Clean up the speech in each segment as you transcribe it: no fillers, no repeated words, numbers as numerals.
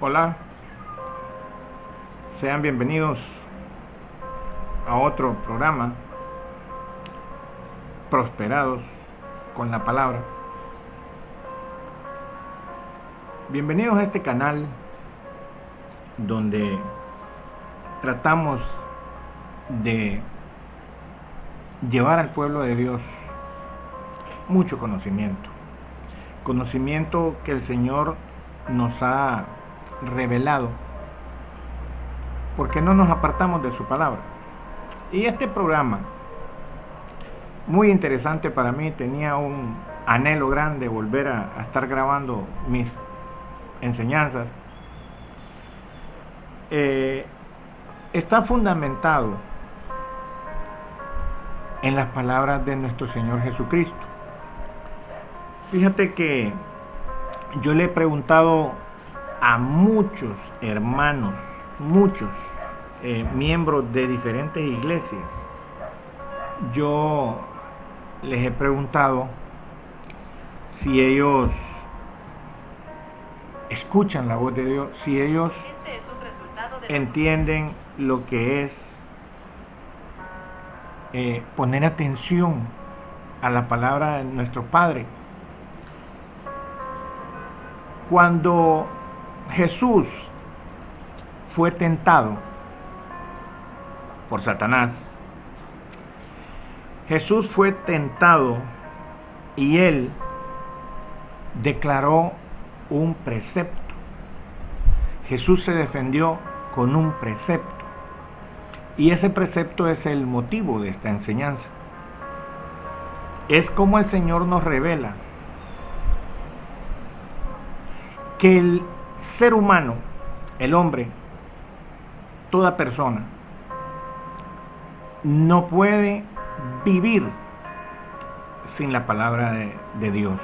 Hola, sean bienvenidos a otro programa, Prosperados con la Palabra. Bienvenidos a este canal donde tratamos de llevar al pueblo de Dios mucho conocimiento que el Señor nos ha revelado, porque no nos apartamos de su palabra. Y este programa, muy interesante para mí, tenía un anhelo grande volver a estar grabando mis enseñanzas. Está fundamentado en las palabras de nuestro Señor Jesucristo. Fíjate que yo le he preguntado a muchos hermanos, muchos miembros de diferentes iglesias, yo les he preguntado si ellos escuchan la voz de Dios, si ellos entienden lo que es poner atención a la palabra de nuestro Padre. Cuando Jesús fue tentado por Satanás, Jesús fue tentado y él declaró un precepto. Jesús se defendió con un precepto. Y ese precepto es el motivo de esta enseñanza. Es como el Señor nos revela que el ser humano, el hombre, toda persona, no puede vivir sin la palabra de Dios.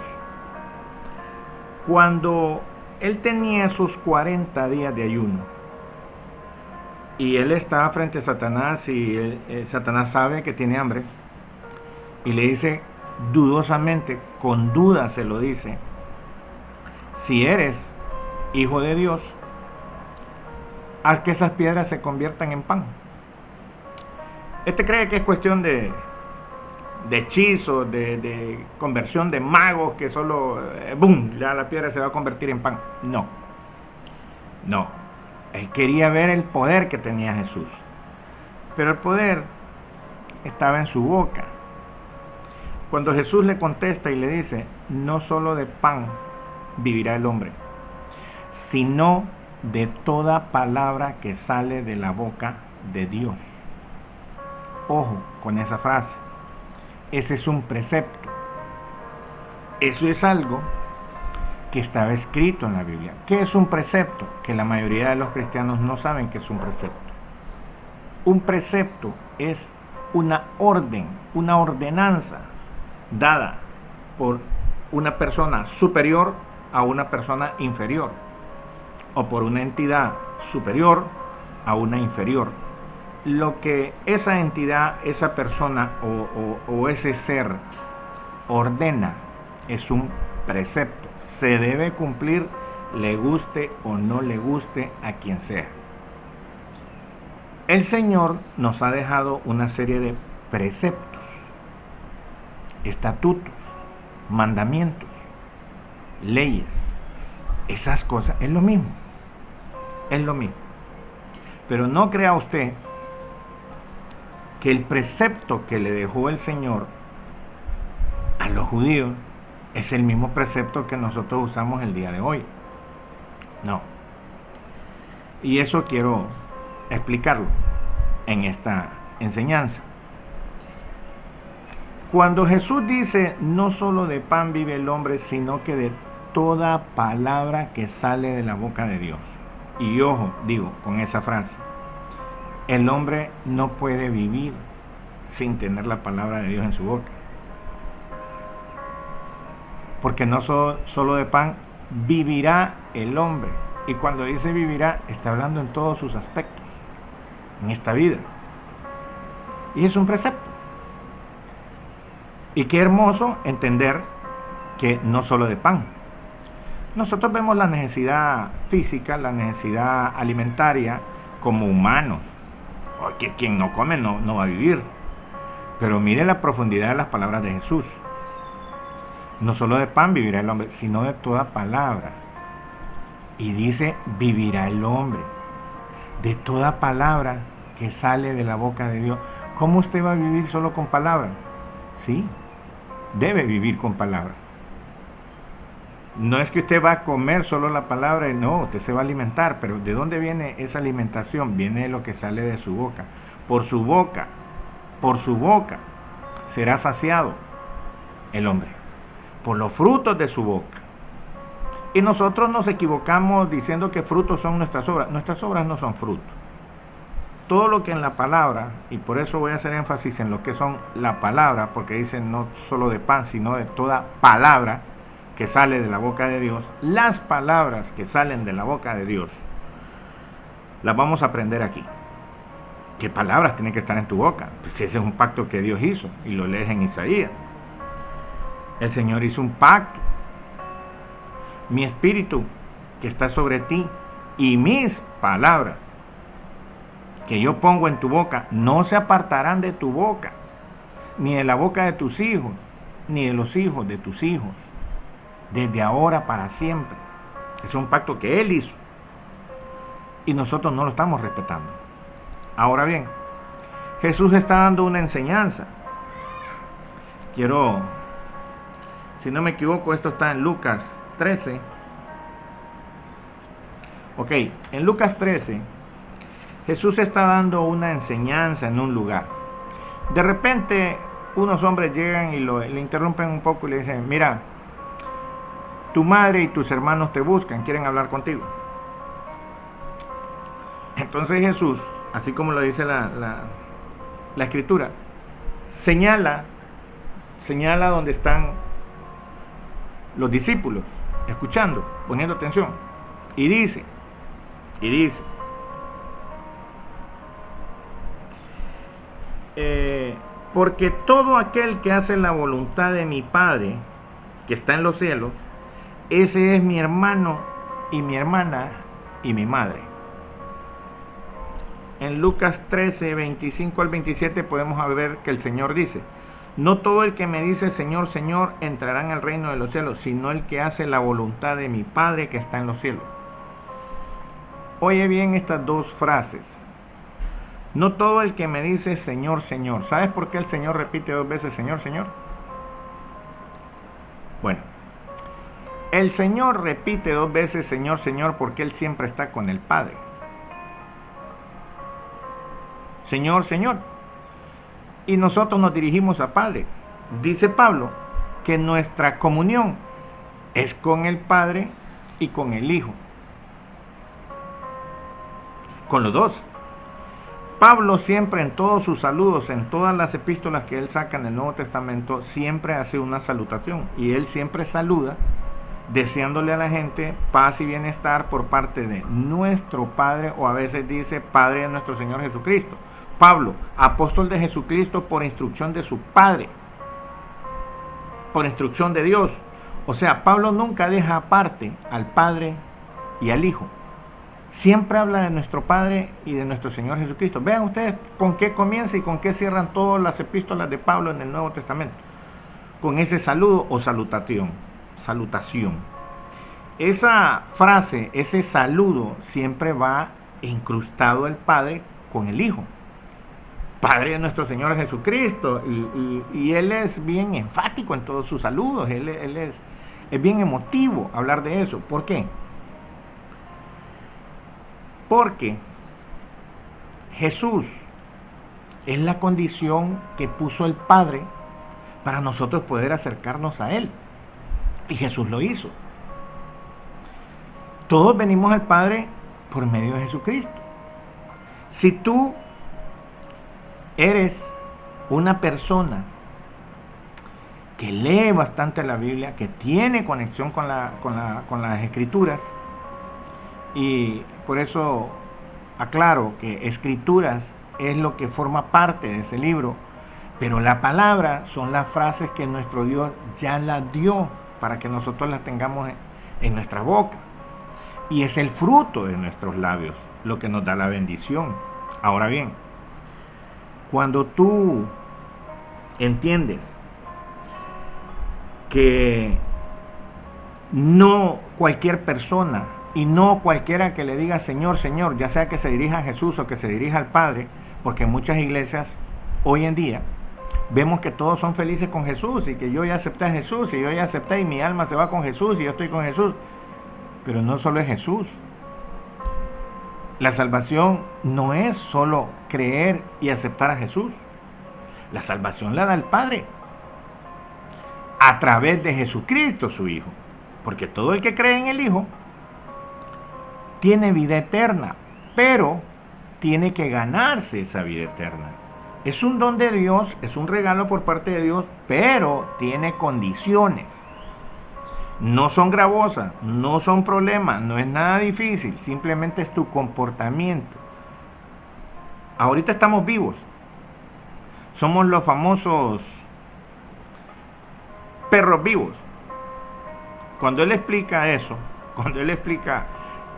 Cuando él tenía sus 40 días de ayuno y él estaba frente a Satanás y Satanás sabe que tiene hambre y le dice dudosamente, con duda se lo dice: si eres hijo de Dios, haz que esas piedras se conviertan en pan. Este cree que es cuestión de hechizos, de conversión de magos, que solo, ¡boom!, ya la piedra se va a convertir en pan. No. Él quería ver el poder que tenía Jesús. Pero el poder estaba en su boca. Cuando Jesús le contesta y le dice: no solo de pan vivirá el hombre, sino de toda palabra que sale de la boca de Dios. Ojo con esa frase. Ese es un precepto. Eso es algo que estaba escrito en la Biblia. ¿Qué es un precepto? Que la mayoría de los cristianos no saben qué es un precepto. Un precepto es una orden, una ordenanza dada por una persona superior a una persona inferior, o por una entidad superior a una inferior. Lo que esa entidad, esa persona o ese ser ordena es un precepto. Se debe cumplir, le guste o no le guste a quien sea. El Señor nos ha dejado una serie de preceptos, estatutos, mandamientos, leyes. Esas cosas es lo mismo. Pero no crea usted que el precepto que le dejó el Señor a los judíos es el mismo precepto que nosotros usamos el día de hoy. No. Y eso quiero explicarlo en esta enseñanza. Cuando Jesús dice: no solo de pan vive el hombre, sino que de toda palabra que sale de la boca de Dios. Y ojo, digo, con esa frase, el hombre no puede vivir sin tener la palabra de Dios en su boca. Porque no solo de pan vivirá el hombre. Y cuando dice vivirá, está hablando en todos sus aspectos, en esta vida. Y es un precepto. Y qué hermoso entender que no solo de pan. Nosotros vemos la necesidad física, la necesidad alimentaria como humanos. Quien no come no va a vivir. Pero mire la profundidad de las palabras de Jesús. No solo de pan vivirá el hombre, sino de toda palabra. Y dice, vivirá el hombre. De toda palabra que sale de la boca de Dios. ¿Cómo usted va a vivir solo con palabras? Sí, debe vivir con palabras. No es que usted va a comer solo la palabra, no, usted se va a alimentar, pero ¿de dónde viene esa alimentación? Viene de lo que sale de su boca. Por su boca será saciado el hombre, por los frutos de su boca. Y nosotros nos equivocamos diciendo que frutos son nuestras obras. Nuestras obras no son frutos. Todo lo que en la palabra, y por eso voy a hacer énfasis en lo que son la palabra, porque dicen no solo de pan, sino de toda palabra que sale de la boca de Dios. Las palabras que salen de la boca de Dios las vamos a aprender aquí. ¿Qué palabras tienen que estar en tu boca? Pues ese es un pacto que Dios hizo, y lo lees en Isaías. El Señor hizo un pacto. Mi espíritu que está sobre ti y mis palabras que yo pongo en tu boca no se apartarán de tu boca, ni de la boca de tus hijos, ni de los hijos de tus hijos, desde ahora para siempre. Es un pacto que Él hizo y nosotros no lo estamos respetando. Ahora bien, Jesús está dando una enseñanza. Si no me equivoco, esto está en Lucas 13. Ok, en Lucas 13, Jesús está dando una enseñanza en un lugar. De repente, unos hombres llegan y le interrumpen un poco y le dicen, mira, tu madre y tus hermanos te buscan, quieren hablar contigo. Entonces Jesús, así como lo dice la escritura, señala donde están los discípulos, escuchando, poniendo atención, y dice, porque todo aquel que hace la voluntad de mi Padre, que está en los cielos, ese es mi hermano y mi hermana y mi madre. En Lucas 13, 25 al 27 podemos ver que el Señor dice, no todo el que me dice Señor, Señor entrará en el reino de los cielos, sino el que hace la voluntad de mi Padre que está en los cielos. Oye bien estas dos frases. No todo el que me dice Señor, Señor. ¿Sabes por qué el Señor repite dos veces Señor, Señor? Bueno, el Señor repite dos veces Señor, Señor porque Él siempre está con el Padre. Señor, Señor. Y nosotros nos dirigimos a Padre. Dice Pablo que nuestra comunión es con el Padre y con el Hijo. Con los dos. Pablo siempre en todos sus saludos, en todas las epístolas que él saca en el Nuevo Testamento, siempre hace una salutación. Y él siempre saluda deseándole a la gente paz y bienestar por parte de nuestro Padre, o a veces dice Padre de nuestro Señor Jesucristo. Pablo, apóstol de Jesucristo por instrucción de su Padre, por instrucción de Dios. O sea, Pablo nunca deja aparte al Padre y al Hijo. Siempre habla de nuestro Padre y de nuestro Señor Jesucristo. Vean ustedes con qué comienza y con qué cierran todas las epístolas de Pablo en el Nuevo Testamento. Con ese saludo o salutación. Esa frase, ese saludo, siempre va incrustado el Padre con el Hijo. Padre de nuestro Señor Jesucristo. Y Él es bien enfático en todos sus saludos. Él es bien emotivo hablar de eso. ¿Por qué? Porque Jesús es la condición que puso el Padre para nosotros poder acercarnos a Él. Y Jesús lo hizo. Todos venimos al Padre por medio de Jesucristo. Si tú eres una persona que lee bastante la Biblia, que tiene conexión con las Escrituras, y por eso aclaro que Escrituras es lo que forma parte de ese libro, pero la palabra son las frases que nuestro Dios ya las dio para que nosotros las tengamos en nuestra boca. Y es el fruto de nuestros labios lo que nos da la bendición. Ahora bien, cuando tú entiendes que no cualquier persona y no cualquiera que le diga Señor, Señor, ya sea que se dirija a Jesús o que se dirija al Padre, porque en muchas iglesias hoy en día vemos que todos son felices con Jesús y que yo ya acepté a Jesús y yo ya acepté y mi alma se va con Jesús y yo estoy con Jesús. Pero no solo es Jesús. La salvación no es solo creer y aceptar a Jesús. La salvación la da el Padre a través de Jesucristo su Hijo. Porque todo el que cree en el Hijo tiene vida eterna, pero tiene que ganarse esa vida eterna. Es un don de Dios, es un regalo por parte de Dios, pero tiene condiciones. No son gravosas, no son problemas, no es nada difícil, simplemente es tu comportamiento. Ahorita estamos vivos. Somos los famosos perros vivos. Cuando él explica eso, cuando él explica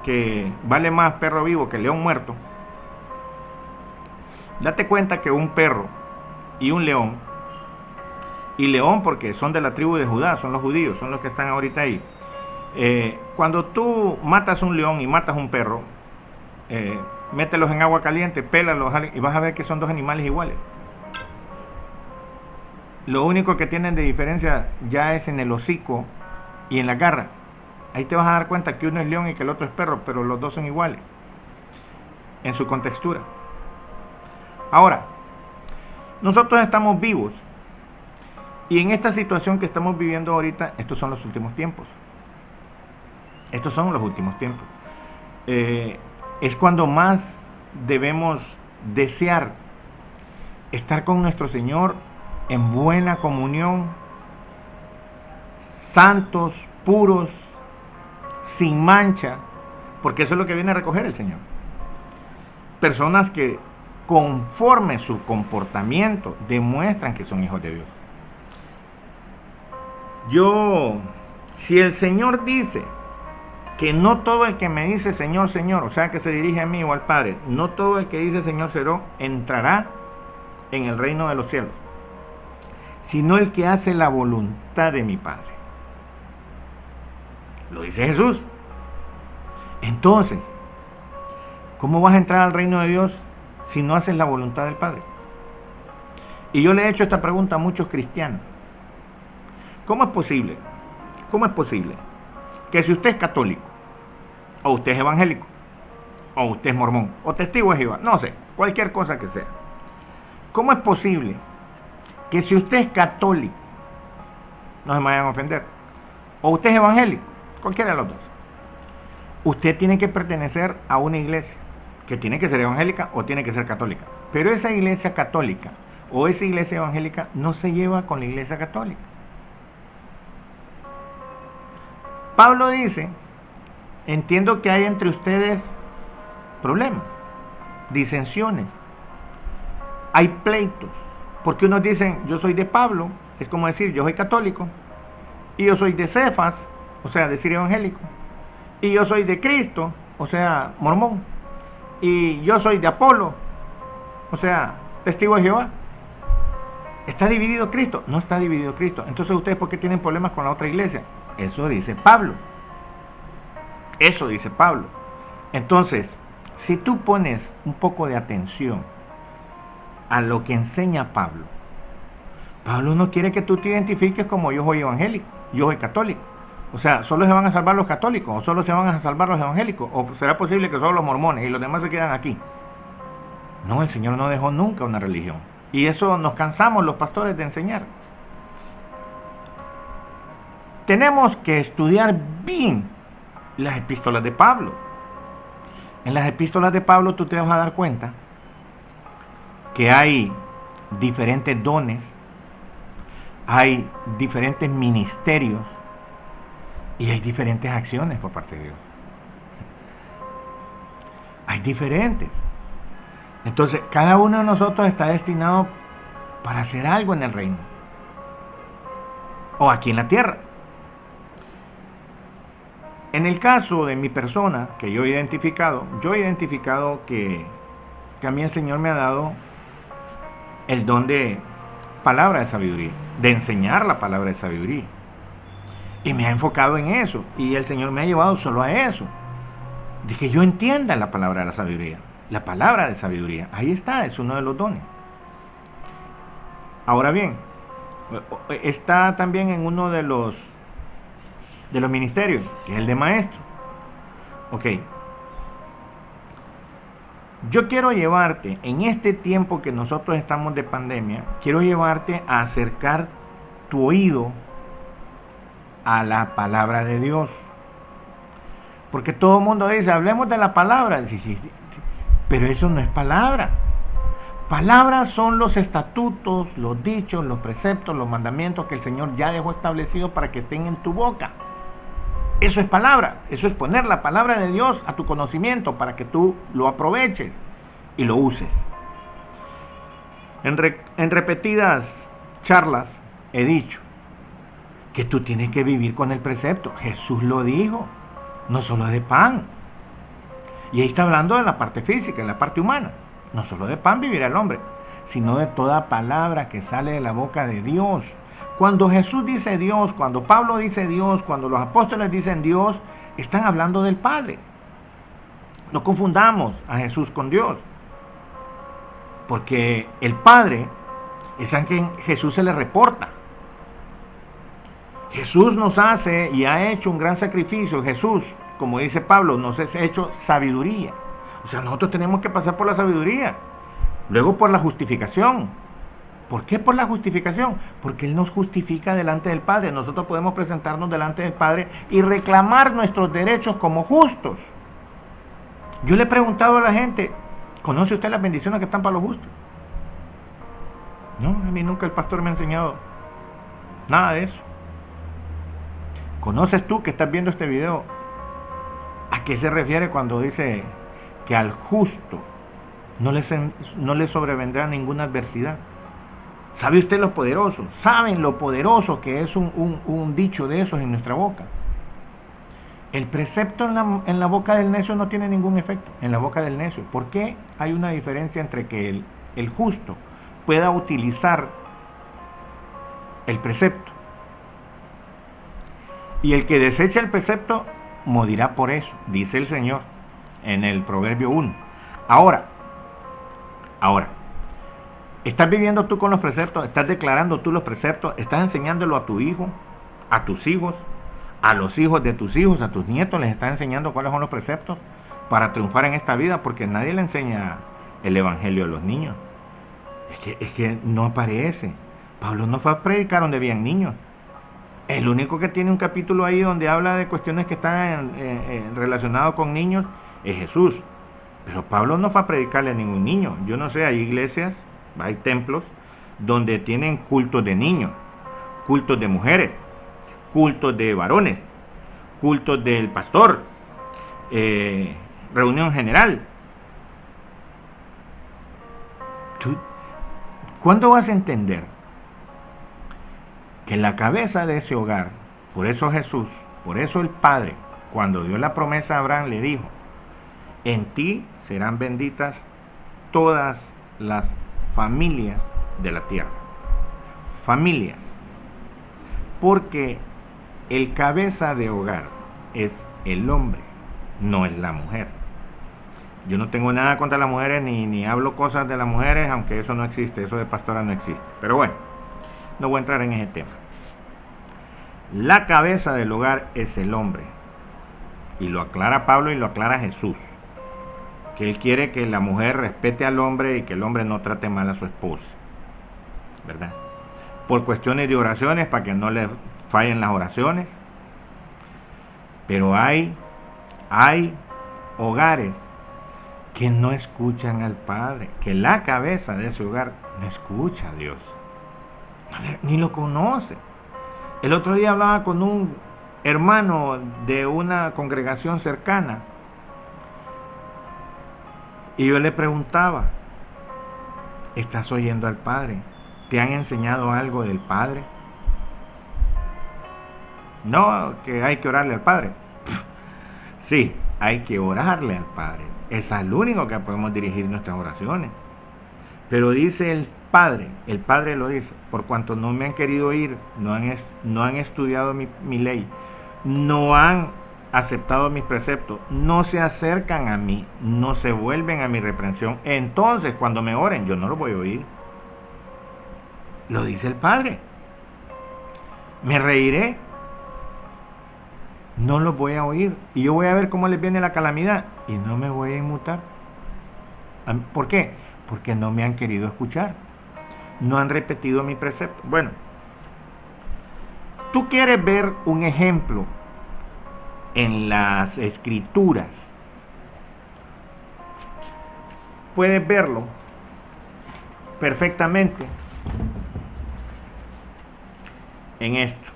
que vale más perro vivo que león muerto, date cuenta que un perro y un león, y león porque son de la tribu de Judá, son los judíos, son los que están ahorita ahí. Cuando tú matas un león y matas un perro, mételos en agua caliente, pélalos y vas a ver que son dos animales iguales. Lo único que tienen de diferencia ya es en el hocico y en la garra. Ahí te vas a dar cuenta que uno es león y que el otro es perro, pero los dos son iguales en su contextura. Ahora, nosotros estamos vivos y en esta situación que estamos viviendo ahorita, estos son los últimos tiempos. Estos son los últimos tiempos. Es cuando más debemos desear estar con nuestro Señor en buena comunión, santos, puros, sin mancha, porque eso es lo que viene a recoger el Señor. Personas que conforme su comportamiento demuestran que son hijos de Dios. Si el Señor dice que no todo el que me dice Señor, Señor, o sea que se dirige a mí o al Padre, no todo el que dice Señor, Señor, entrará en el reino de los cielos, sino el que hace la voluntad de mi Padre. Lo dice Jesús. Entonces, ¿cómo vas a entrar al reino de Dios si no haces la voluntad del Padre? Y yo le he hecho esta pregunta a muchos cristianos. ¿Cómo es posible? ¿Cómo es posible que si usted es católico, o usted es evangélico, o usted es mormón, o testigo de Jehová, no sé, cualquier cosa que sea, ¿cómo es posible que si usted es católico, no se me vayan a ofender, o usted es evangélico, cualquiera de los dos, usted tiene que pertenecer a una iglesia que tiene que ser evangélica o tiene que ser católica? Pero esa iglesia católica o esa iglesia evangélica no se lleva con la iglesia católica. Pablo dice, entiendo que hay entre ustedes problemas, disensiones, hay pleitos, porque unos dicen yo soy de Pablo, es como decir yo soy católico, y yo soy de Cefas, o sea decir evangélico, y yo soy de Cristo, o sea mormón, y yo soy de Apolo, o sea testigo de Jehová. ¿Está dividido Cristo? No está dividido Cristo. Entonces ustedes, ¿por qué tienen problemas con la otra iglesia? Eso dice Pablo. Eso dice Pablo. Entonces, si tú pones un poco de atención a lo que enseña Pablo, Pablo no quiere que tú te identifiques como yo soy evangélico, yo soy católico. O sea, ¿solo se van a salvar los católicos o solo se van a salvar los evangélicos? ¿O será posible que solo los mormones y los demás se quedan aquí? No, el Señor no dejó nunca una religión. Y eso nos cansamos los pastores de enseñar. Tenemos que estudiar bien las epístolas de Pablo. En las epístolas de Pablo tú te vas a dar cuenta que hay diferentes dones, hay diferentes ministerios y hay diferentes acciones por parte de Dios. Hay diferentes. Entonces, cada uno de nosotros está destinado para hacer algo en el reino o aquí en la tierra. En el caso de mi persona, que yo he identificado que a mí el Señor me ha dado el don de palabra de sabiduría, de enseñar la palabra de sabiduría. Y me ha enfocado en eso. Y el Señor me ha llevado solo a eso. De que yo entienda la palabra de la sabiduría. La palabra de sabiduría. Ahí está, es uno de los dones. Ahora bien, está también en uno de los ministerios, que es el de maestro. Ok. Yo quiero llevarte, en este tiempo que nosotros estamos de pandemia, quiero llevarte a acercar tu oído a la palabra de Dios. Porque todo el mundo dice, hablemos de la palabra. Pero eso no es palabra. Palabras son los estatutos, los dichos, los preceptos, los mandamientos que el Señor ya dejó establecidos para que estén en tu boca. Eso es palabra. Eso es poner la palabra de Dios a tu conocimiento para que tú lo aproveches y lo uses. En repetidas charlas he dicho que tú tienes que vivir con el precepto. Jesús lo dijo, no solo de pan. Y ahí está hablando de la parte física, de la parte humana. No solo de pan vivirá el hombre, sino de toda palabra que sale de la boca de Dios. Cuando Jesús dice Dios, cuando Pablo dice Dios, cuando los apóstoles dicen Dios, están hablando del Padre. No confundamos a Jesús con Dios. Porque el Padre es a quien Jesús se le reporta. Jesús nos hace y ha hecho un gran sacrificio. Jesús, como dice Pablo, nos ha hecho sabiduría. O sea, nosotros tenemos que pasar por la sabiduría. Luego por la justificación. ¿Por qué por la justificación? Porque Él nos justifica delante del Padre. Nosotros podemos presentarnos delante del Padre y reclamar nuestros derechos como justos. Yo le he preguntado a la gente, ¿conoce usted las bendiciones que están para los justos? No, a mí nunca el pastor me ha enseñado nada de eso. ¿Conoces tú que estás viendo este video? ¿A qué se refiere cuando dice que al justo no le sobrevendrá ninguna adversidad? ¿Sabe usted lo poderoso? ¿Saben lo poderoso que es un dicho de esos en nuestra boca? El precepto en la boca del necio no tiene ningún efecto en la boca del necio. ¿Por qué hay una diferencia entre que el justo pueda utilizar el precepto y el que desecha el precepto morirá por eso? Dice el Señor en el Proverbio 1. Ahora, ¿estás viviendo tú con los preceptos? ¿Estás declarando tú los preceptos? ¿Estás enseñándolo a tu hijo, a tus hijos, a los hijos de tus hijos, a tus nietos? ¿Les estás enseñando cuáles son los preceptos para triunfar en esta vida? Porque nadie le enseña el evangelio a los niños. Es que no aparece. Pablo no fue a predicar donde habían niños. El único que tiene un capítulo ahí donde habla de cuestiones que están relacionadas con niños es Jesús. Pero Pablo no fue a predicarle a ningún niño. Yo no sé, hay iglesias, hay templos donde tienen cultos de niños, cultos de mujeres, cultos de varones, cultos del pastor, reunión general. ¿Cuándo vas a entender que la cabeza de ese hogar, por eso Jesús, por eso el Padre, cuando dio la promesa a Abraham, le dijo, en ti serán benditas todas las familias de la tierra? Familias. Porque el cabeza de hogar es el hombre, no es la mujer. Yo no tengo nada contra las mujeres, ni hablo cosas de las mujeres, aunque eso no existe, eso de pastora no existe. Pero bueno, no voy a entrar en ese tema. La cabeza del hogar es el hombre. Y lo aclara Pablo y lo aclara Jesús. Que él quiere que la mujer respete al hombre y que el hombre no trate mal a su esposa. ¿Verdad? Por cuestiones de oraciones, para que no le fallen las oraciones. Pero hay hogares que no escuchan al Padre, que la cabeza de ese hogar no escucha a Dios, ni lo conoce. El otro día hablaba con un hermano de una congregación cercana y yo le preguntaba, ¿estás oyendo al Padre? ¿Te han enseñado algo del Padre? No, que hay que orarle al Padre. Sí, hay que orarle al Padre. Es al único que podemos dirigir nuestras oraciones. Pero dice el Padre lo dice, por cuanto no me han querido oír, no han estudiado mi ley, no han aceptado mis preceptos, no se acercan a mí, no se vuelven a mi reprensión. Entonces, cuando me oren, yo no lo voy a oír. Lo dice el Padre. Me reiré, no los voy a oír. Y yo voy a ver cómo les viene la calamidad y no me voy a inmutar. ¿Por qué? Porque no me han querido escuchar. No han repetido mi precepto. Bueno, tú quieres ver un ejemplo en las escrituras. Puedes verlo perfectamente en esto.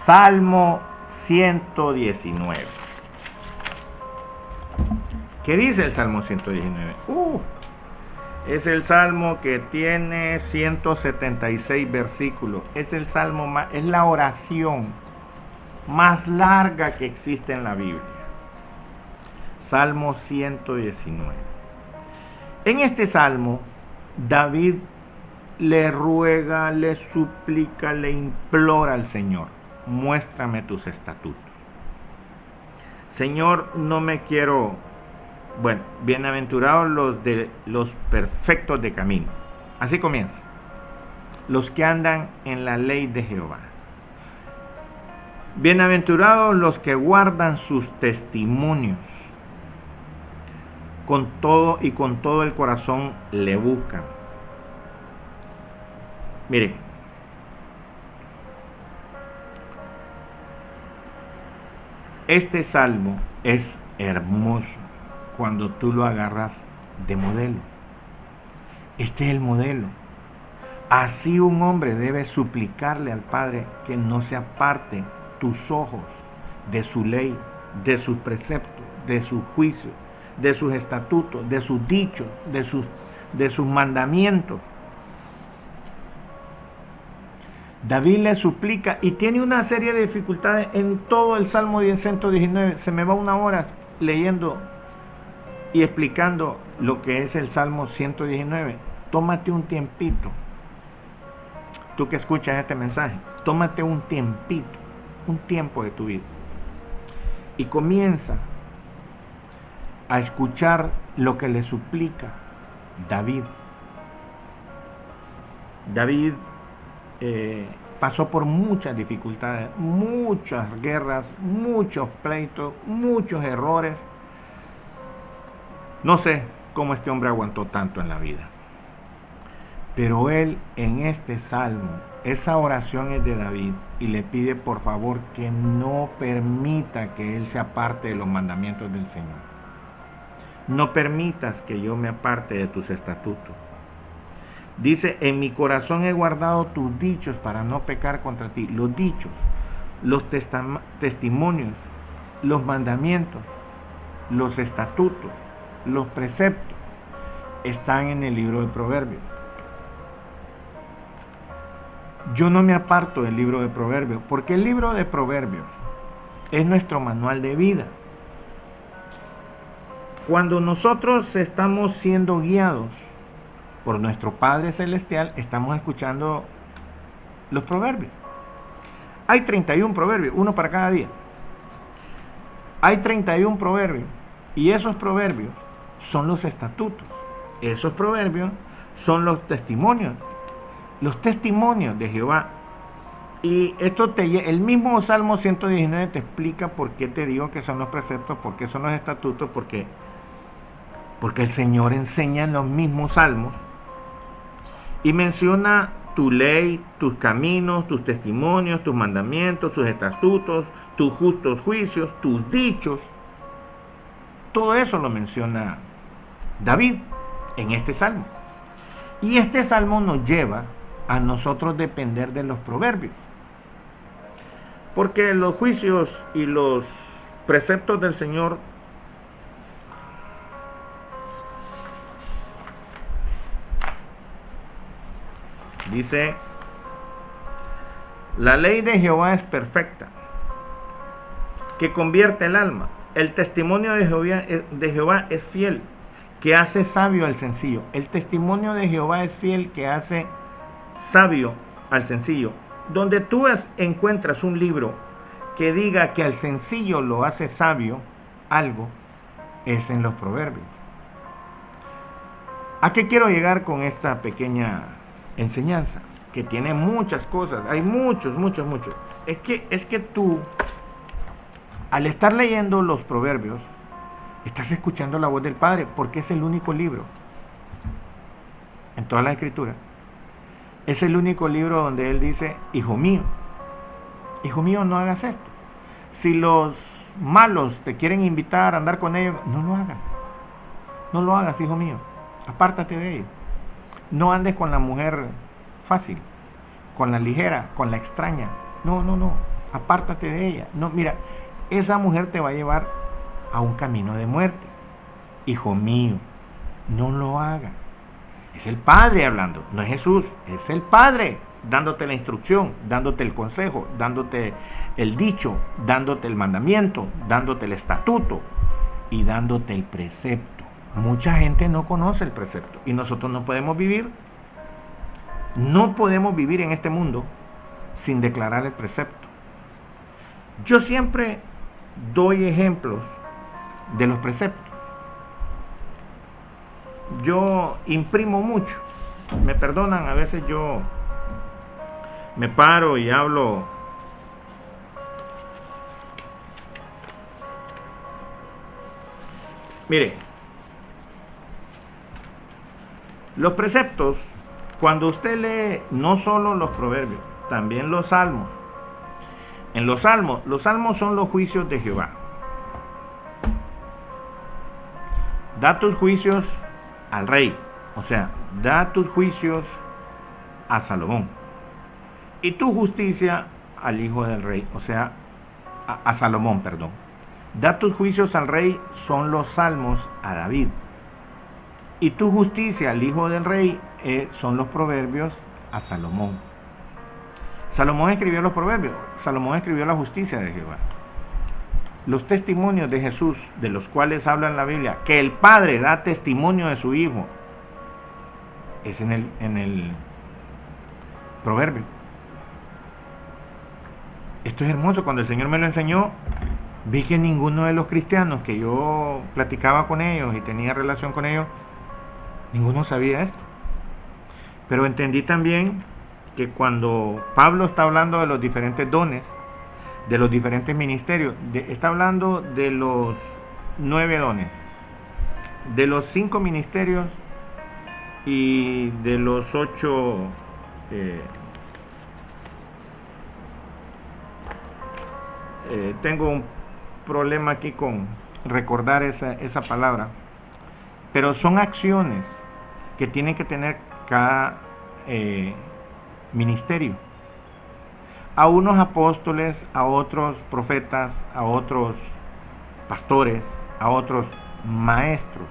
Salmo 119. ¿Qué dice el Salmo 119? Es el salmo que tiene 176 versículos. Es el salmo es la oración más larga que existe en la Biblia. Salmo 119. En este salmo, David le ruega, le suplica, le implora al Señor: muéstrame tus estatutos. Señor, no me quiero... Bueno, bienaventurados los perfectos de camino. Así comienza. Los que andan en la ley de Jehová. Bienaventurados los que guardan sus testimonios. Con todo el corazón le buscan. Miren, este salmo es hermoso cuando tú lo agarras de modelo. Este es el modelo. Así un hombre debe suplicarle al Padre que no se aparte tus ojos de su ley, de sus preceptos, de sus juicios, de sus estatutos, de sus dichos, de sus mandamientos. David le suplica y tiene una serie de dificultades en todo el Salmo 119. Se me va una hora leyendo y explicando lo que es el Salmo 119. Tómate un tiempito. Tú que escuchas este mensaje, tómate un tiempito, un tiempo de tu vida. Y comienza a escuchar lo que le suplica David. David pasó por muchas dificultades, muchas guerras, muchos pleitos, muchos errores. No sé cómo este hombre aguantó tanto en la vida. Pero él en este salmo, esa oración es de David y le pide por favor que no permita que él se aparte de los mandamientos del Señor. No permitas que yo me aparte de tus estatutos. Dice, en mi corazón he guardado tus dichos para no pecar contra ti. Los dichos, los testimonios, los mandamientos, los estatutos, los preceptos están en el libro de Proverbios. Yo no me aparto del libro de Proverbios, porque el libro de Proverbios es nuestro manual de vida. Cuando nosotros estamos siendo guiados por nuestro Padre Celestial, estamos escuchando los proverbios. Hay 31 proverbios, uno para cada día. Hay 31 proverbios y esos proverbios son los estatutos. Esos proverbios son los testimonios de Jehová. Y esto el mismo Salmo 119 te explica por qué te digo que son los preceptos, por qué son los estatutos, porque el Señor enseña en los mismos salmos y menciona tu ley, tus caminos, tus testimonios, tus mandamientos, tus estatutos, tus justos juicios, tus dichos. Todo eso lo menciona David en este salmo. Y este salmo nos lleva a nosotros depender de los proverbios. Porque los juicios y los preceptos del Señor dice La ley de Jehová es perfecta, que convierte el alma. El testimonio de Jehová es fiel, que hace sabio al sencillo. El testimonio de Jehová es fiel, que hace sabio al sencillo. Donde tú encuentras un libro que diga que al sencillo lo hace sabio, algo, es en los proverbios. ¿A qué quiero llegar con esta pequeña enseñanza? Que tiene muchas cosas, hay muchos. Es que tú, al estar leyendo los proverbios, estás escuchando la voz del Padre, porque es el único libro en toda la Escritura. Es el único libro donde Él dice, hijo mío, no hagas esto. Si los malos te quieren invitar a andar con ellos, no lo hagas. No lo hagas, hijo mío. Apártate de ellos. No andes con la mujer fácil, con la ligera, con la extraña. No. Apártate de ella. No, mira, esa mujer te va a llevar a un camino de muerte. Hijo mío, no lo hagas. Es el Padre hablando, no es Jesús, es el Padre dándote la instrucción, dándote el consejo, dándote el dicho, dándote el mandamiento, dándote el estatuto y dándote el precepto. Mucha gente no conoce el precepto y nosotros no podemos vivir en este mundo sin declarar el precepto. Yo siempre doy ejemplos de los preceptos. Yo imprimo mucho. Me perdonan, a veces yo me paro y hablo. Mire, los preceptos, cuando usted lee no solo los proverbios, también los salmos. En los salmos son los juicios de Jehová. Da tus juicios al rey, o sea, da tus juicios a Salomón y tu justicia al hijo del rey, o sea, a Salomón, perdón. Da tus juicios al rey son los salmos a David y tu justicia al hijo del rey son los proverbios a Salomón. Salomón escribió los proverbios, Salomón escribió la justicia de Jehová. Los testimonios de Jesús, de los cuales habla en la Biblia, que el Padre da testimonio de su Hijo, es en el proverbio. Esto es hermoso. Cuando el Señor me lo enseñó, vi que ninguno de los cristianos que yo platicaba con ellos y tenía relación con ellos, ninguno sabía esto. Pero entendí también que cuando Pablo está hablando de los diferentes dones, de los diferentes ministerios, está hablando de los 9 dones, de los 5 ministerios y de los 8 tengo un problema aquí con recordar esa palabra, pero son acciones que tiene que tener cada ministerio. A unos apóstoles, a otros profetas, a otros pastores, a otros maestros.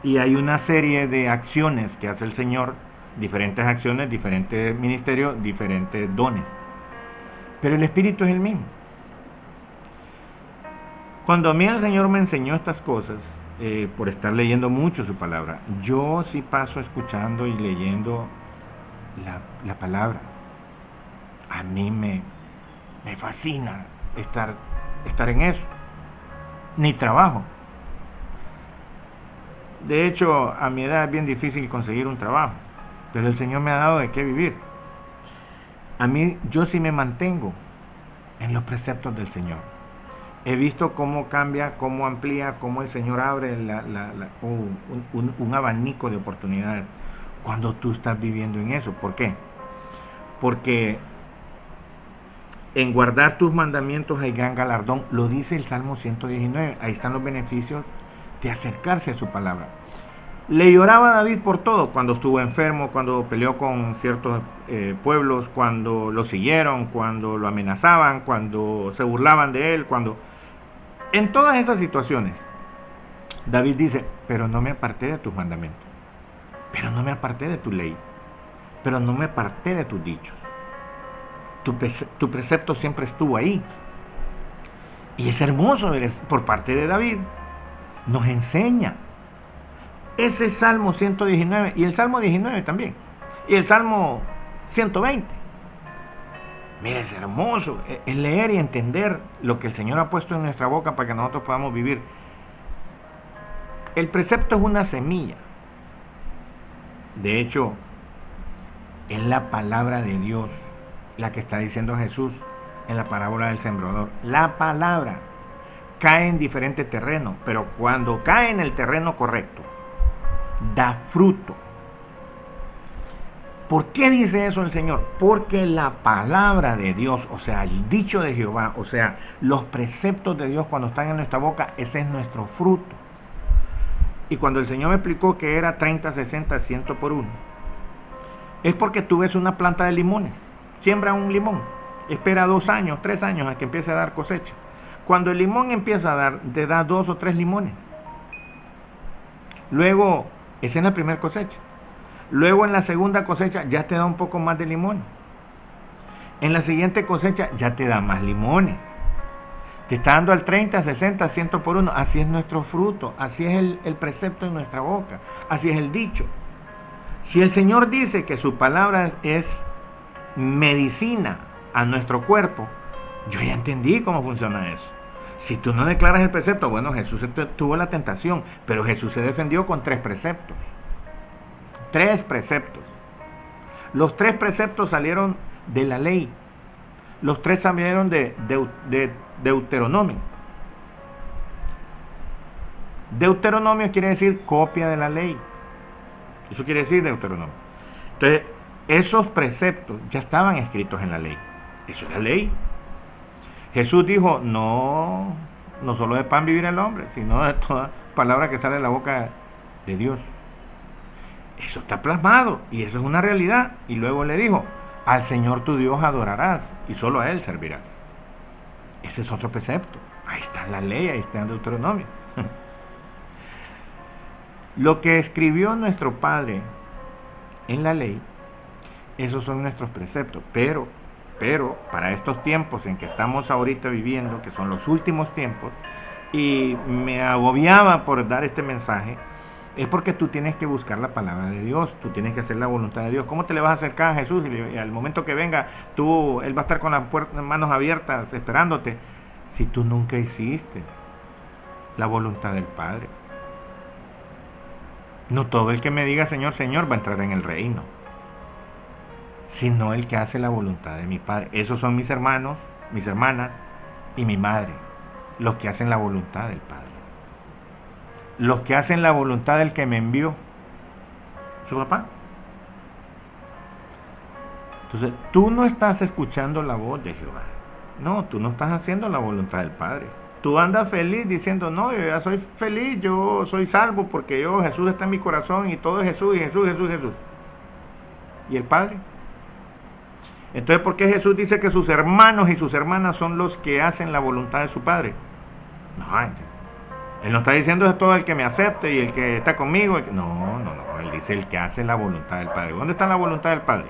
Y hay una serie de acciones que hace el Señor, diferentes acciones, diferentes ministerios, diferentes dones. Pero el Espíritu es el mismo. Cuando a mí el Señor me enseñó estas cosas, por estar leyendo mucho su palabra, yo sí paso escuchando y leyendo la palabra. A mí me fascina estar en eso. Ni trabajo. De hecho, a mi edad es bien difícil conseguir un trabajo, pero el Señor me ha dado de qué vivir. A mí, yo sí me mantengo en los preceptos del Señor. He visto cómo cambia, cómo amplía, cómo el Señor abre un abanico de oportunidades cuando tú estás viviendo en eso. ¿Por qué? Porque en guardar tus mandamientos hay gran galardón. Lo dice el Salmo 119. Ahí están los beneficios de acercarse a su palabra. Le lloraba a David por todo, cuando estuvo enfermo, cuando peleó con ciertos pueblos, cuando lo siguieron, cuando lo amenazaban, cuando se burlaban de él, en todas esas situaciones, David dice, pero no me aparté de tus mandamientos, pero no me aparté de tu ley, pero no me aparté de tus dichos. Tu precepto siempre estuvo ahí. Y es hermoso por parte de David. Nos enseña. Ese Salmo 119 y el Salmo 19 también. Y el Salmo 120. Mira, es hermoso. Es leer y entender lo que el Señor ha puesto en nuestra boca para que nosotros podamos vivir. El precepto es una semilla. De hecho, es la palabra de Dios la que está diciendo Jesús en la parábola del sembrador. La palabra cae en diferentes terrenos, pero cuando cae en el terreno correcto, da fruto. ¿Por qué dice eso el Señor? Porque la palabra de Dios, o sea, el dicho de Jehová, o sea, los preceptos de Dios cuando están en nuestra boca, ese es nuestro fruto. Y cuando el Señor me explicó que era 30, 60, 100 por uno, es porque tú ves una planta de limones, siembra un limón, espera 2 años, 3 años a que empiece a dar cosecha. Cuando el limón empieza a dar, te da 2 o 3 limones. Luego, esa es la primera cosecha. Luego en la segunda cosecha ya te da un poco más de limones. En la siguiente cosecha ya te da más limones. Te está dando al 30, 60, 100 por uno. Así es nuestro fruto, así es el precepto en nuestra boca, así es el dicho. Si el Señor dice que su palabra es medicina a nuestro cuerpo, yo ya entendí cómo funciona eso. Si tú no declaras el precepto, bueno, Jesús tuvo la tentación, pero Jesús se defendió con 3 preceptos. 3 preceptos. Los 3 preceptos salieron de la ley. Los 3 salieron de Deuteronomio. Deuteronomio quiere decir copia de la ley. Eso quiere decir Deuteronomio. Entonces, esos preceptos ya estaban escritos en la ley. Eso es la ley. Jesús dijo, no solo de pan vivir el hombre, sino de toda palabra que sale de la boca de Dios. Eso está plasmado y eso es una realidad. Y luego le dijo, al Señor tu Dios adorarás y solo a Él servirás. Ese es otro precepto. Ahí está la ley, ahí está en Deuteronomio. Lo que escribió nuestro Padre en la ley, esos son nuestros preceptos. Pero para estos tiempos en que estamos ahorita viviendo, que son los últimos tiempos, y me agobiaba por dar este mensaje, es porque tú tienes que buscar la palabra de Dios, tú tienes que hacer la voluntad de Dios. ¿Cómo te le vas a acercar a Jesús? Y al momento que venga, Él va a estar con las manos abiertas esperándote, si tú nunca hiciste la voluntad del Padre. No todo el que me diga Señor, Señor va a entrar en el reino, sino el que hace la voluntad de mi Padre. Esos son mis hermanos, mis hermanas y mi madre, los que hacen la voluntad del Padre. Los que hacen la voluntad del que me envió, su papá. Entonces, tú no estás escuchando la voz de Jehová. No, tú no estás haciendo la voluntad del Padre. Tú andas feliz diciendo, no, yo ya soy feliz, yo soy salvo porque Jesús está en mi corazón y todo es Jesús y Jesús, Jesús, Jesús. ¿Y el Padre? Entonces, ¿por qué Jesús dice que sus hermanos y sus hermanas son los que hacen la voluntad de su Padre? No, Él no está diciendo es todo el que me acepte y el que está conmigo. No, Él dice el que hace la voluntad del Padre. ¿Dónde está la voluntad del Padre?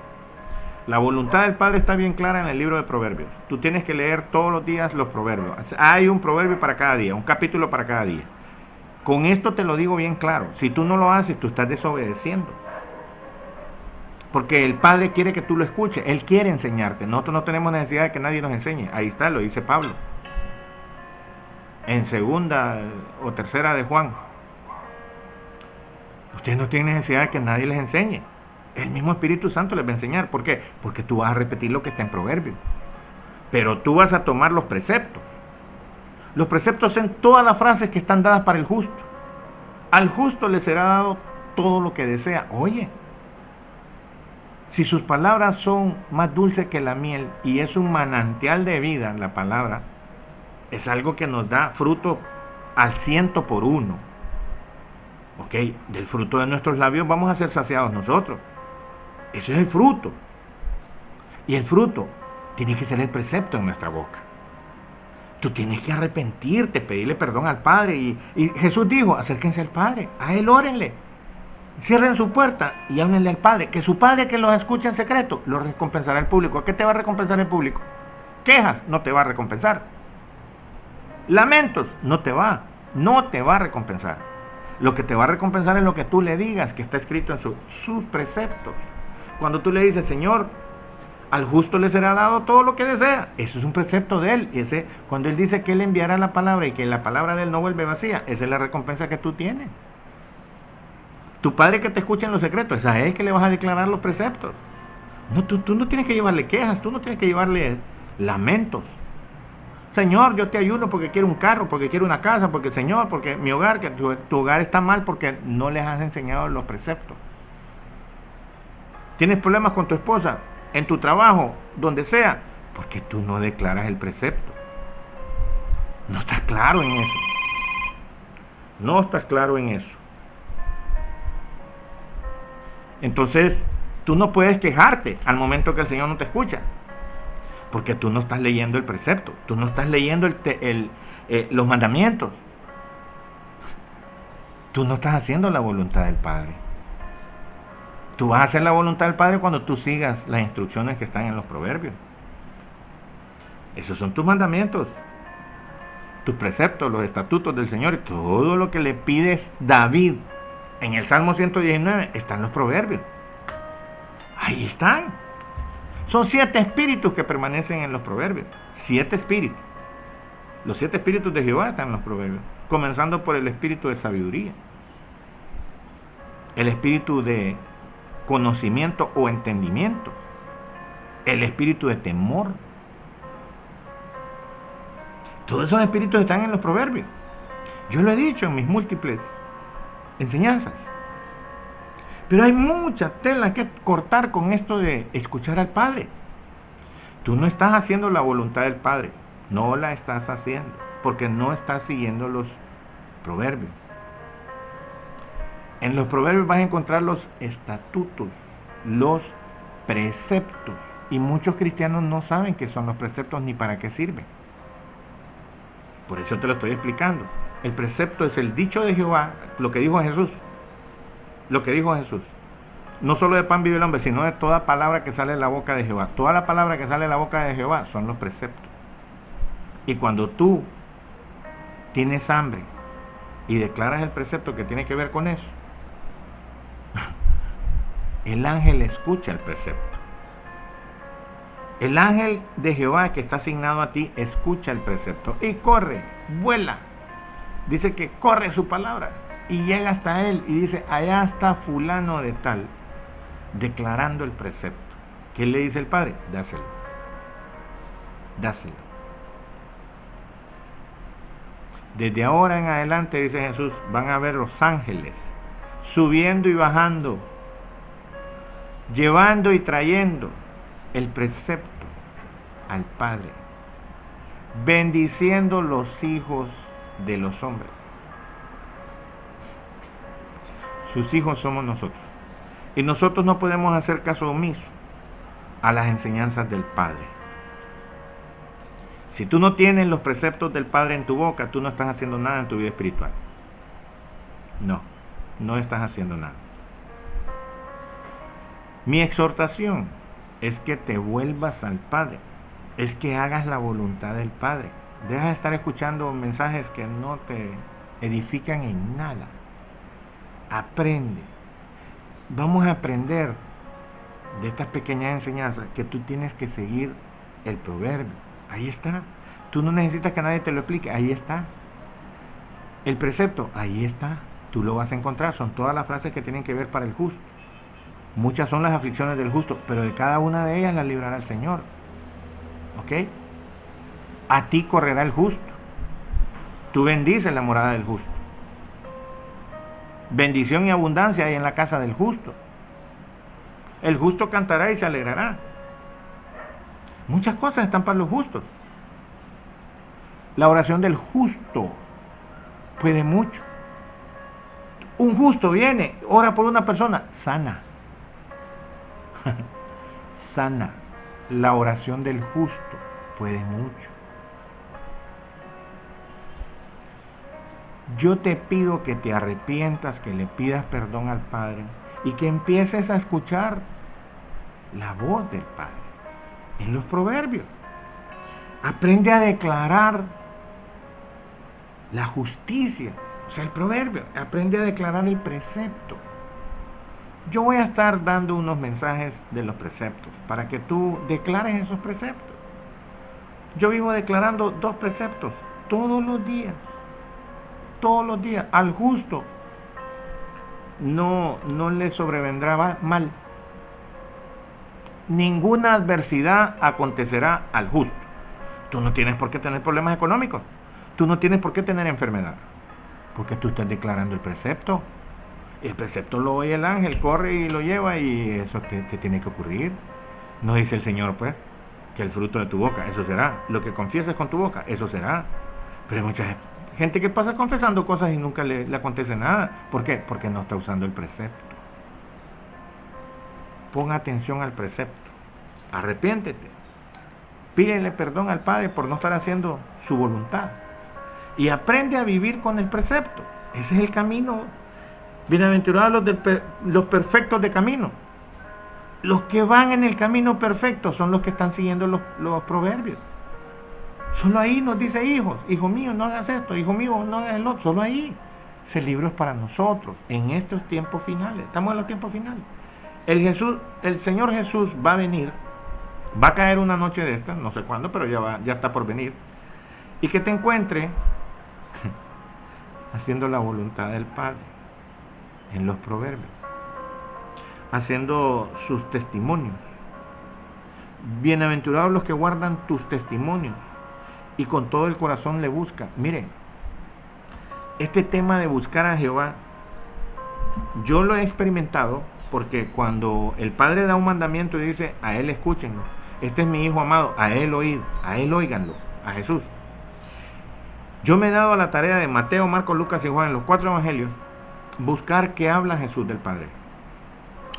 La voluntad del Padre está bien clara en el libro de Proverbios. Tú tienes que leer todos los días los proverbios. Hay un proverbio para cada día, un capítulo para cada día. Con esto te lo digo bien claro. Si tú no lo haces, tú estás desobedeciendo. Porque el Padre quiere que tú lo escuches. Él quiere enseñarte. Nosotros no tenemos necesidad de que nadie nos enseñe. Ahí está, lo dice Pablo. En 2 o 3 de Juan. Ustedes no tienen necesidad de que nadie les enseñe. El mismo Espíritu Santo les va a enseñar. ¿Por qué? Porque tú vas a repetir lo que está en Proverbios. Pero tú vas a tomar los preceptos. Los preceptos son todas las frases que están dadas para el justo. Al justo le será dado todo lo que desea. Oye, si sus palabras son más dulces que la miel y es un manantial de vida, la palabra es algo que nos da fruto al 100 por uno. Ok, del fruto de nuestros labios vamos a ser saciados nosotros. Ese es el fruto. Y el fruto tiene que ser el precepto en nuestra boca. Tú tienes que arrepentirte, pedirle perdón al Padre. Y Jesús dijo, acérquense al Padre, a Él órenle. Cierren su puerta y háblenle al Padre. Que su Padre que los escucha en secreto, los recompensará el público. ¿A qué te va a recompensar el público? Quejas, no te va a recompensar. Lamentos, no te va a recompensar. Lo que te va a recompensar es lo que tú le digas, que está escrito en sus preceptos. Cuando tú le dices, Señor, al justo le será dado todo lo que desea. Eso es un precepto de Él. Cuando Él dice que Él enviará la palabra y que la palabra de Él no vuelve vacía, esa es la recompensa que tú tienes. Tu Padre que te escucha en los secretos, es a Él que le vas a declarar los preceptos. No, tú no tienes que llevarle quejas, tú no tienes que llevarle lamentos. Señor, yo te ayudo porque quiero un carro, porque quiero una casa, porque Señor, porque mi hogar, que tu hogar está mal porque no les has enseñado los preceptos. Tienes problemas con tu esposa, en tu trabajo, donde sea, porque tú no declaras el precepto. No estás claro en eso. No estás claro en eso. Entonces, tú no puedes quejarte al momento que el Señor no te escucha, porque tú no estás leyendo el precepto, tú no estás leyendo los mandamientos. Tú no estás haciendo la voluntad del Padre. Tú vas a hacer la voluntad del Padre cuando tú sigas las instrucciones que están en los proverbios. Esos son tus mandamientos, tus preceptos, los estatutos del Señor, y todo lo que le pides David en el Salmo 119 está en los proverbios. Ahí están. Son 7 espíritus que permanecen en los proverbios. 7 espíritus. Los 7 espíritus de Jehová están en los proverbios. Comenzando por el espíritu de sabiduría, el espíritu de conocimiento o entendimiento, el espíritu de temor. Todos esos espíritus están en los proverbios. Yo lo he dicho en mis múltiples enseñanzas. Pero hay mucha tela que cortar con esto de escuchar al Padre. Tú no estás haciendo la voluntad del Padre. No la estás haciendo, porque no estás siguiendo los proverbios. En los proverbios vas a encontrar los estatutos, los preceptos. Y muchos cristianos no saben qué son los preceptos ni para qué sirven. Por eso te lo estoy explicando. El precepto es el dicho de Jehová, lo que dijo Jesús. Lo que dijo Jesús. No solo de pan vive el hombre, sino de toda palabra que sale de la boca de Jehová. Toda la palabra que sale de la boca de Jehová son los preceptos. Y cuando tú tienes hambre y declaras el precepto que tiene que ver con eso, el ángel escucha el precepto. El ángel de Jehová que está asignado a ti escucha el precepto y corre, vuela. Dice que corre su palabra y llega hasta él y dice, allá está fulano de tal, declarando el precepto. ¿Qué le dice el Padre? Dáselo. Dáselo. Desde ahora en adelante, dice Jesús, van a ver los ángeles subiendo y bajando, llevando y trayendo el precepto al Padre, bendiciendo los hijos de los hombres. Sus hijos somos nosotros. Y nosotros no podemos hacer caso omiso a las enseñanzas del Padre. Si tú no tienes los preceptos del Padre en tu boca, tú no estás haciendo nada en tu vida espiritual. No estás haciendo nada. Mi exhortación es que te vuelvas al Padre, es que hagas la voluntad del Padre. Deja de estar escuchando mensajes que no te edifican en nada. Aprende. Vamos a aprender de estas pequeñas enseñanzas que tú tienes que seguir el proverbio. Ahí está. Tú no necesitas que nadie te lo explique. Ahí está. El precepto, ahí está. Tú lo vas a encontrar. Son todas las frases que tienen que ver para el justo. Muchas son las aflicciones del justo, pero de cada una de ellas la librará el Señor. ¿Ok? A ti correrá el justo. Tú bendices la morada del justo. Bendición y abundancia hay en la casa del justo. El justo cantará y se alegrará. Muchas cosas están para los justos. La oración del justo puede mucho. Un justo viene, ora por una persona, sana. Sana. La oración del justo puede mucho. Yo te pido que te arrepientas, que le pidas perdón al Padre y que empieces a escuchar la voz del Padre en los proverbios. Aprende a declarar la justicia, o sea, el proverbio. Aprende a declarar el precepto. Yo voy a estar dando unos mensajes de los preceptos para que tú declares esos preceptos. Yo vivo declarando 2 preceptos todos los días. Todos los días. Al justo no le sobrevendrá mal. Ninguna adversidad acontecerá al justo. Tú no tienes por qué tener problemas económicos. Tú no tienes por qué tener enfermedad. Porque tú estás declarando el precepto. El precepto lo oye el ángel, corre y lo lleva, y eso te tiene que ocurrir. No dice el Señor, pues, que el fruto de tu boca, eso será. Lo que confieses con tu boca, eso será. Pero hay mucha gente que pasa confesando cosas y nunca le acontece nada. ¿Por qué? Porque no está usando el precepto. Pon atención al precepto. Arrepiéntete. Pídele perdón al Padre por no estar haciendo su voluntad. Y aprende a vivir con el precepto. Ese es el camino. Bienaventurados los perfectos de camino. Los que van en el camino perfecto son los que están siguiendo los proverbios. Solo ahí nos dice: hijos, hijo mío, no hagas esto, hijo mío, no hagas el otro. Solo ahí. Ese libro es para nosotros en estos tiempos finales. Estamos en los tiempos finales. El Señor Jesús va a venir. Va a caer una noche de esta, no sé cuándo, pero ya está por venir. Y que te encuentre haciendo la voluntad del Padre en los proverbios, haciendo sus testimonios. Bienaventurados los que guardan tus testimonios y con todo el corazón le buscan. Miren, este tema de buscar a Jehová, yo lo he experimentado, porque cuando el Padre da un mandamiento y dice: a Él escúchenlo, este es mi Hijo amado, a Él oíd, a Él óiganlo, a Jesús. Yo me he dado a la tarea de Mateo, Marcos, Lucas y Juan, en los 4 evangelios, buscar qué habla Jesús del Padre.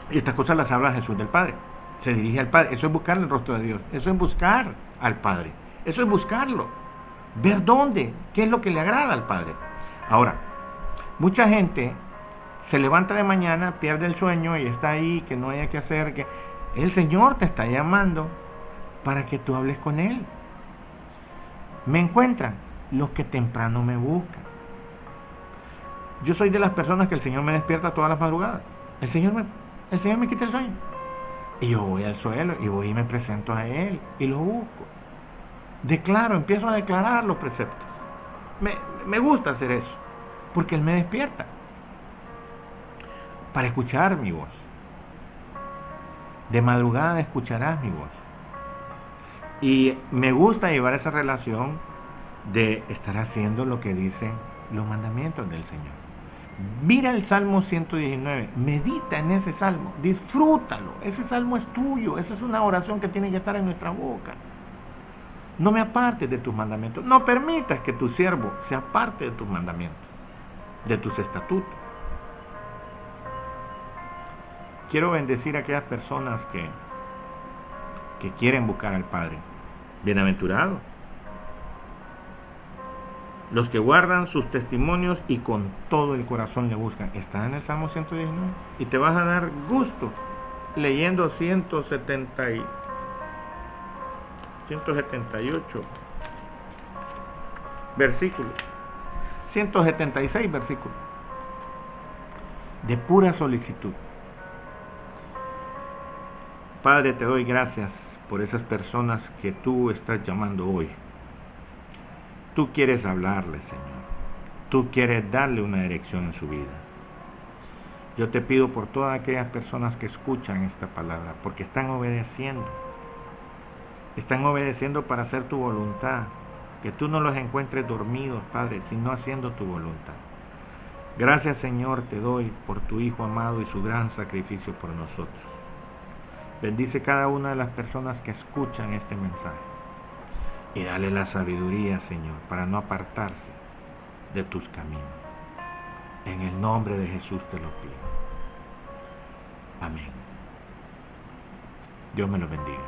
Y estas cosas las habla Jesús del Padre. Se dirige al Padre. Eso es buscar el rostro de Dios. Eso es buscar al Padre. Eso es buscarlo. Ver dónde, qué es lo que le agrada al Padre. Ahora, mucha gente se levanta de mañana, pierde el sueño y está ahí, que no haya que hacer, que el Señor te está llamando para que tú hables con Él. Me encuentran los que temprano me buscan. Yo soy de las personas que el Señor me despierta todas las madrugadas. El Señor me quita el sueño. Y yo voy al suelo y voy y me presento a Él y lo busco. Declaro, empiezo a declarar los preceptos. Me gusta hacer eso, porque Él me despierta para escuchar mi voz. De madrugada escucharás mi voz. Y me gusta llevar esa relación de estar haciendo lo que dicen los mandamientos del Señor. Mira el Salmo 119, medita en ese salmo, disfrútalo. Ese salmo es tuyo, esa es una oración que tiene que estar en nuestra boca. No me apartes de tus mandamientos, no permitas que tu siervo se aparte de tus mandamientos, de tus estatutos. Quiero bendecir a aquellas personas que quieren buscar al Padre. Bienaventurados los que guardan sus testimonios y con todo el corazón le buscan. Está en el Salmo 119. Y te vas a dar gusto leyendo 178 versículos. 176 versículos. De pura solicitud. Padre, te doy gracias por esas personas que tú estás llamando hoy. Tú quieres hablarle, Señor. Tú quieres darle una dirección en su vida. Yo te pido por todas aquellas personas que escuchan esta palabra, porque están obedeciendo. Están obedeciendo para hacer tu voluntad. Que tú no los encuentres dormidos, Padre, sino haciendo tu voluntad. Gracias, Señor, te doy por tu Hijo amado y su gran sacrificio por nosotros. Bendice cada una de las personas que escuchan este mensaje. Y dale la sabiduría, Señor, para no apartarse de tus caminos. En el nombre de Jesús te lo pido. Amén. Dios me lo bendiga.